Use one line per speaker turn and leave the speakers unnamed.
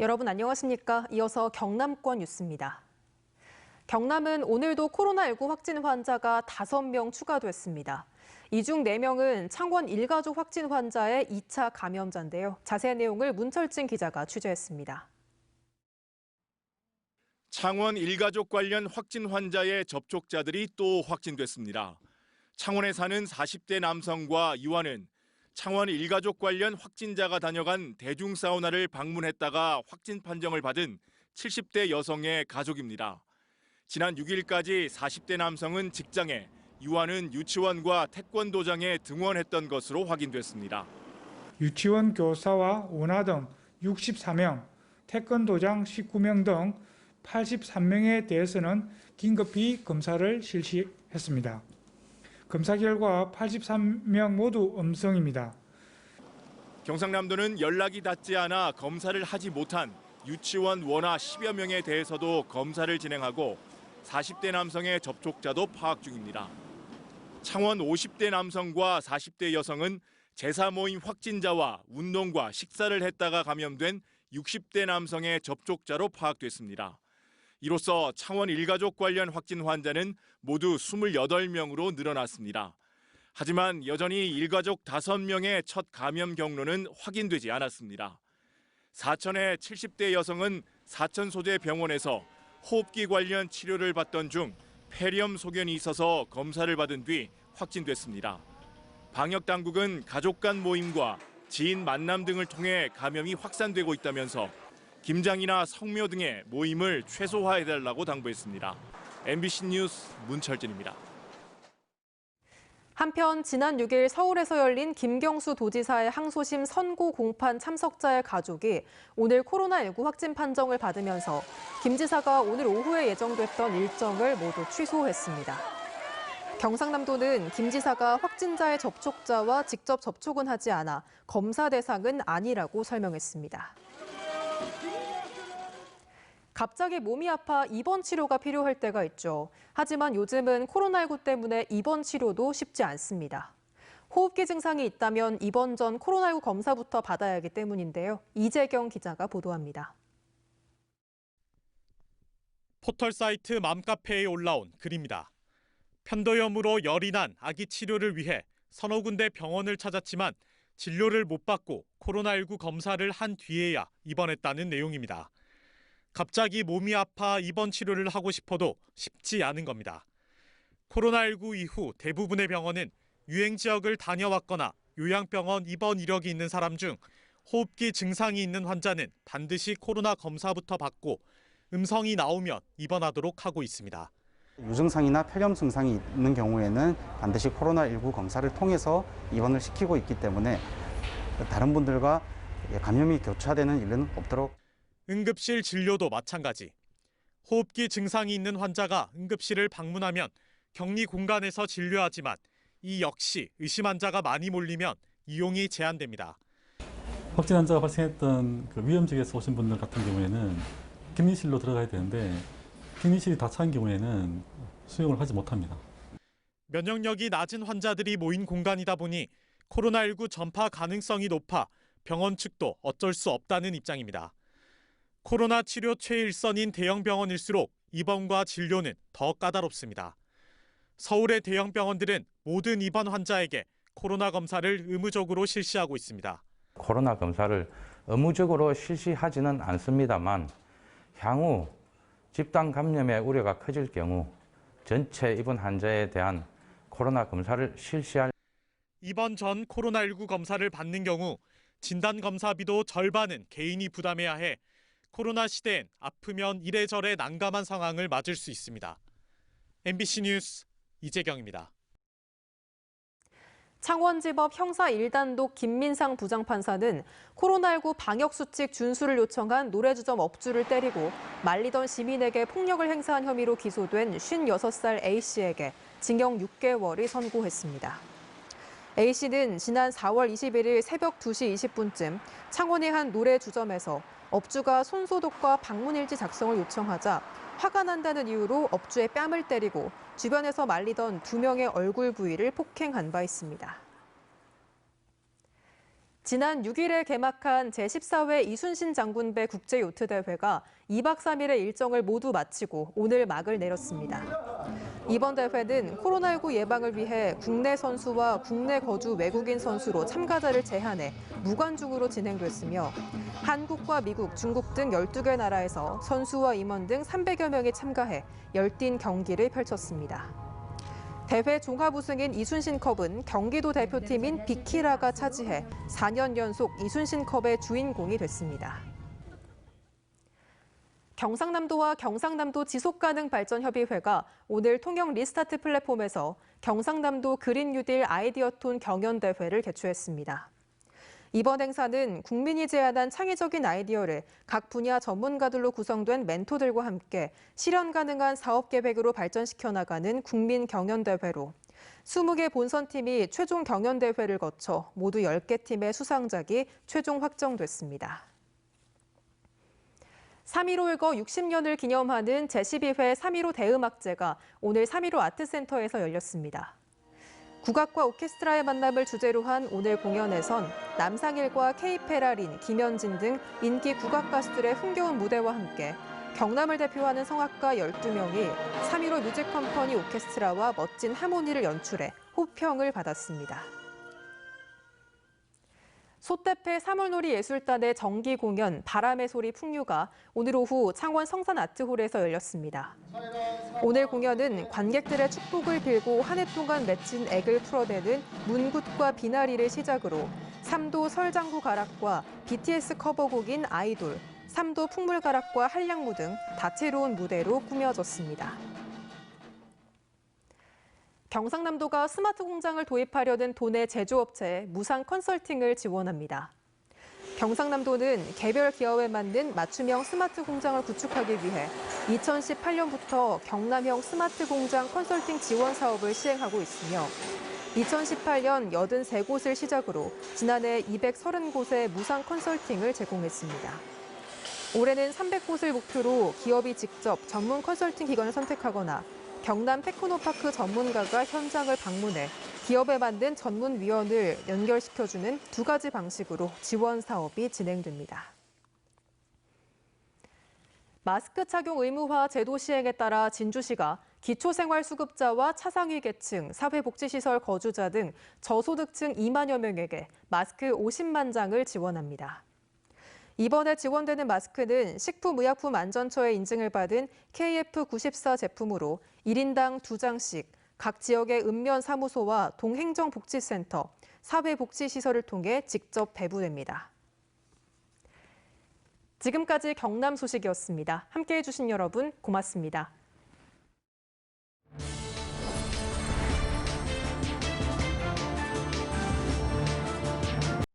여러분 안녕하십니까? 이어서 경남권 뉴스입니다. 경남은 오늘도 코로나19 확진 환자가 5명 추가됐습니다. 이 중 4명은 창원 일가족 확진 환자의 2차 감염자인데요. 자세한 내용을 문철진 기자가 취재했습니다.
창원 일가족 관련 확진 환자의 접촉자들이 또 확진됐습니다. 창원에 사는 40대 남성과 유아는 창원 일가족 관련 확진자가 다녀간 대중사우나를 방문했다가 확진 판정을 받은 70대 여성의 가족입니다. 지난 6일까지 40대 남성은 직장에, 유아는 유치원과 태권도장에 등원했던 것으로 확인됐습니다.
유치원 교사와 원화 등 64명, 태권도장 19명 등 83명에 대해서는 긴급히 검사를 실시했습니다. 검사 결과 83명 모두 음성입니다.
경상남도는 연락이 닿지 않아 검사를 하지 못한 유치원 원화 10여 명에 대해서도 검사를 진행하고 40대 남성의 접촉자도 파악 중입니다. 창원 50대 남성과 40대 여성은 제사 모임 확진자와 운동과 식사를 했다가 감염된 60대 남성의 접촉자로 파악됐습니다. 이로써 창원 일가족 관련 확진 환자는 모두 28명으로 늘어났습니다. 하지만 여전히 일가족 5명의 첫 감염 경로는 확인되지 않았습니다. 사천의 70대 여성은 사천 소재 병원에서 호흡기 관련 치료를 받던 중 폐렴 소견이 있어서 검사를 받은 뒤 확진됐습니다. 방역 당국은 가족 간 모임과 지인 만남 등을 통해 감염이 확산되고 있다면서 김장이나 성묘 등의 모임을 최소화해달라고 당부했습니다. MBC 뉴스 문철진입니다.
한편 지난 6일 서울에서 열린 김경수 도지사의 항소심 선고 공판 참석자의 가족이 오늘 코로나19 확진 판정을 받으면서 김 지사가 오늘 오후에 예정됐던 일정을 모두 취소했습니다. 경상남도는 김 지사가 확진자의 접촉자와 직접 접촉은 하지 않아 검사 대상은 아니라고 설명했습니다. 갑자기 몸이 아파 입원 치료가 필요할 때가 있죠. 하지만 요즘은 코로나19 때문에 입원 치료도 쉽지 않습니다. 호흡기 증상이 있다면 입원 전 코로나19 검사부터 받아야 하기 때문인데요. 이재경 기자가 보도합니다.
포털 사이트 맘카페에 올라온 글입니다. 편도염으로 열이 난 아기 치료를 위해 서너 군데 병원을 찾았지만 진료를 못 받고 코로나19 검사를 한 뒤에야 입원했다는 내용입니다. 갑자기 몸이 아파 입원 치료를 하고 싶어도 쉽지 않은 겁니다. 코로나19 이후 대부분의 병원은 유행 지역을 다녀왔거나 요양병원 입원 이력이 있는 사람 중 호흡기 증상이 있는 환자는 반드시 코로나 검사부터 받고 음성이 나오면 입원하도록 하고 있습니다.
유증상이나 폐렴 증상이 있는 경우에는 반드시 코로나19 검사를 통해서 입원을 시키고 있기 때문에 다른 분들과 감염이 교차되는 일은 없도록.
응급실 진료도 마찬가지. 호흡기 증상이 있는 환자가 응급실을 방문하면 격리 공간에서 진료하지만 이 역시 의심 환자가 많이 몰리면 이용이 제한됩니다.
확진 환자가 발생했던 위험 지역에서 오신 분들 같은 경우에는 격리실로 들어가야 되는데 격리실이 다 차인 경우에는 수용을 하지 못합니다.
면역력이 낮은 환자들이 모인 공간이다 보니 코로나19 전파 가능성이 높아 병원 측도 어쩔 수 없다는 입장입니다. 코로나 치료 최일선인 대형 병원일수록 입원과 진료는 더 까다롭습니다. 서울의 대형 병원들은 모든 입원 환자에게 코로나 검사를 의무적으로 실시하고 있습니다.
코로나 검사를 의무적으로 실시하지는 않습니다만 향후 집단 감염의 우려가 커질 경우 전체 입원 환자에 대한 코로나 검사를 실시할.
입원 전 코로나19 검사를 받는 경우 진단 검사비도 절반은 개인이 부담해야 해 코로나 시대엔 아프면 이래저래 난감한 상황을 맞을 수 있습니다. MBC 뉴스 이재경입니다.
창원지법 형사 1단독 김민상 부장판사는 코로나19 방역수칙 준수를 요청한 노래주점 업주를 때리고 말리던 시민에게 폭력을 행사한 혐의로 기소된 56살 A씨에게 징역 6개월이 선고했습니다. A씨는 지난 4월 21일 새벽 2시 20분쯤 창원의 한 노래주점에서 업주가 손소독과 방문일지 작성을 요청하자 화가 난다는 이유로 업주의 뺨을 때리고 주변에서 말리던 2명의 얼굴 부위를 폭행한 바 있습니다. 지난 6일에 개막한 제14회 이순신 장군배 국제요트대회가 2박 3일의 일정을 모두 마치고 오늘 막을 내렸습니다. 이번 대회는 코로나19 예방을 위해 국내 선수와 국내 거주 외국인 선수로 참가자를 제한해 무관중으로 진행됐으며 한국과 미국, 중국 등 12개 나라에서 선수와 임원 등 300여 명이 참가해 열띤 경기를 펼쳤습니다. 대회 종합 우승인 이순신컵은 경기도 대표팀인 비키라가 차지해 4년 연속 이순신컵의 주인공이 됐습니다. 경상남도와 경상남도 지속가능발전협의회가 오늘 통영 리스타트 플랫폼에서 경상남도 그린 뉴딜 아이디어톤 경연대회를 개최했습니다. 이번 행사는 국민이 제안한 창의적인 아이디어를 각 분야 전문가들로 구성된 멘토들과 함께 실현 가능한 사업 계획으로 발전시켜 나가는 국민 경연대회로 20개 본선팀이 최종 경연대회를 거쳐 모두 10개 팀의 수상작이 최종 확정됐습니다. 3.15 일거 60년을 기념하는 제12회 3.15 대음악제가 오늘 3.15 아트센터에서 열렸습니다. 국악과 오케스트라의 만남을 주제로 한 오늘 공연에선 남상일과 K페라린, 김현진 등 인기 국악 가수들의 흥겨운 무대와 함께 경남을 대표하는 성악가 12명이 3.15 뮤직 컴퍼니 오케스트라와 멋진 하모니를 연출해 호평을 받았습니다. 소태페 사물놀이 예술단의 정기 공연 바람의 소리 풍류가 오늘 오후 창원 성산 아트홀에서 열렸습니다. 오늘 공연은 관객들의 축복을 빌고 한 해 동안 맺힌 액을 풀어내는 문굿과 비나리를 시작으로 3도 설장구 가락과 BTS 커버곡인 아이돌, 3도 풍물 가락과 한량무 등 다채로운 무대로 꾸며졌습니다. 경상남도가 스마트 공장을 도입하려는 도내 제조업체에 무상 컨설팅을 지원합니다. 경상남도는 개별 기업에 맞는 맞춤형 스마트 공장을 구축하기 위해 2018년부터 경남형 스마트 공장 컨설팅 지원 사업을 시행하고 있으며 2018년 83곳을 시작으로 지난해 230곳에 무상 컨설팅을 제공했습니다. 올해는 300곳을 목표로 기업이 직접 전문 컨설팅 기관을 선택하거나 경남 테크노파크 전문가가 현장을 방문해 기업에 만든 전문위원을 연결시켜주는 두 가지 방식으로 지원 사업이 진행됩니다. 마스크 착용 의무화 제도 시행에 따라 진주시가 기초생활수급자와 차상위 계층, 사회복지시설 거주자 등 저소득층 2만여 명에게 마스크 50만 장을 지원합니다. 이번에 지원되는 마스크는 식품의약품안전처의 인증을 받은 KF94 제품으로 1인당 2장씩 각 지역의 읍면사무소와 동행정복지센터, 사회복지시설을 통해 직접 배부됩니다. 지금까지 경남 소식이었습니다. 함께해 주신 여러분 고맙습니다.